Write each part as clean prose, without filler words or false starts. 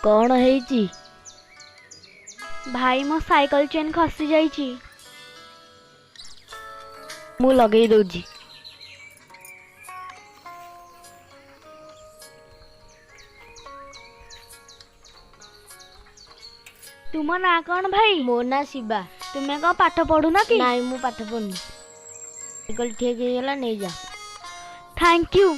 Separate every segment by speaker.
Speaker 1: कौन है?
Speaker 2: भाई मो साइकिल चेन खसी जाइछि।
Speaker 1: मु लगे दौजी।
Speaker 2: तुम ना कौन भाई?
Speaker 1: मो ना शिवा।
Speaker 2: तुम्हें कौन पाठ पढ़ुना कि?
Speaker 1: नाई मु पाठ पढ़नी। साइकिल ठीक है नहीं जा।
Speaker 2: Thank you.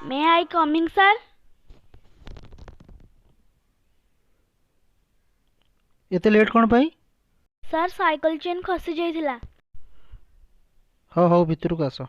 Speaker 2: May I coming sir?
Speaker 3: एते लेट कौन पाई?
Speaker 2: सर साइकिल चेन खसी जाइथिला।
Speaker 3: हाँ हाँ भितर को आस।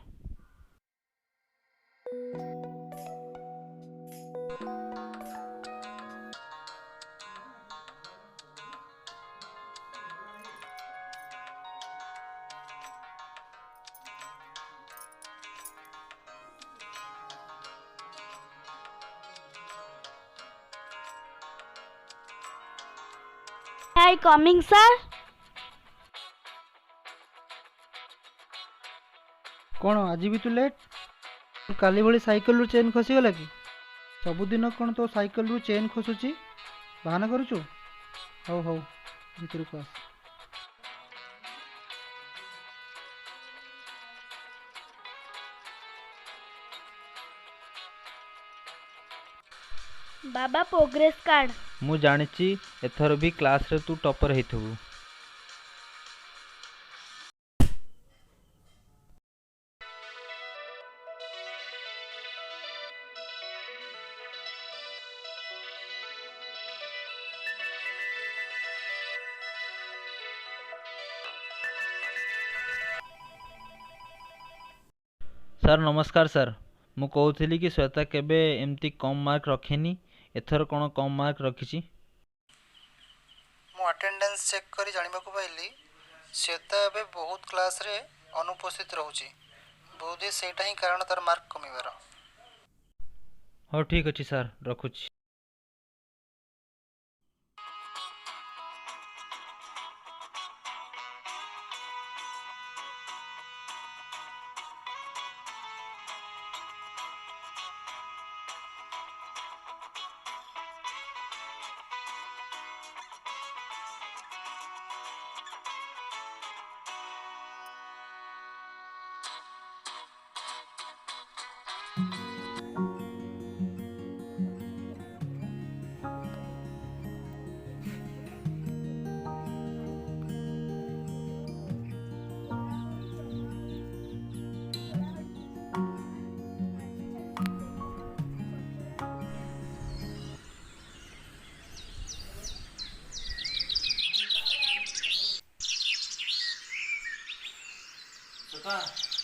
Speaker 2: मे आई कमिंग सर?
Speaker 3: कौन आज भी तू लेट? काली भली साइकिल रू चेन खसी गला कि? सबुदिन कौन तो साइकिल रू चेन खसुची बहाना करूचु? हौ हौ भितर को आस।
Speaker 2: बाबा प्रोग्रेस कार्ड।
Speaker 4: मु जानिची एथर भी क्लास रे तू टॉपर हेथबू। सर नमस्कार सर। मु कहूली कि श्वेता केबे एमती कम मार्क रखेनी, एथर कौन कम मार्क रखी?
Speaker 3: मु अटेंडेंस चेक करी जानिबा को पाइली श्वेता एबे बहुत क्लास रे अनुपस्थित रहूची। बोधे सेटा ही कारण तार मार्क कमीबार।
Speaker 4: हाँ ठीक अच्छी सर रखुची।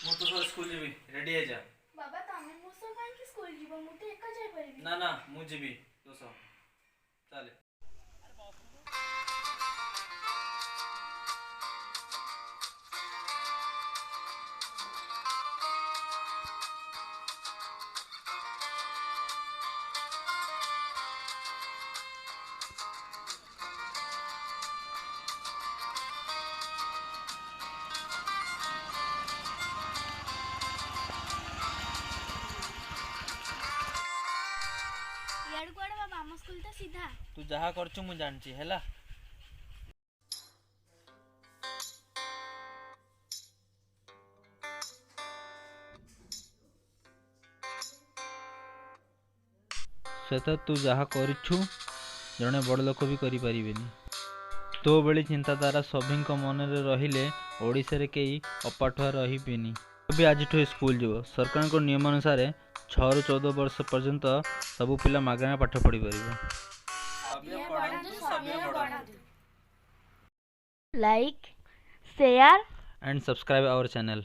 Speaker 4: मु तो सर स्कूल जीवी रेडी है जा।
Speaker 2: बाबा तमे मो सो काहे कि स्कूल जीवो? मु तो एका जाय परिबी।
Speaker 4: ना ना मु जीवी तो सो चले।
Speaker 2: याडू कोडे बाबा हम स्कूल तो सीधा।
Speaker 4: तू जहा करछु मु जानची हैला। श्वेता तू जहा करछु जने बड़ लोक भी करि परिबेनी। तो बेली चिंताधारा सभी मन रे रहिले ओडिसा रे केई अपाठुआ रहिबेनी। अभी आज स्कूल जीव सरकार को नियम अनुसार 6 ରୁ 14 वर्ष पर्यंत सबू पिला मागଣା पाठ पढ़ी परिबे।
Speaker 2: Like share
Speaker 4: and subscribe our channel.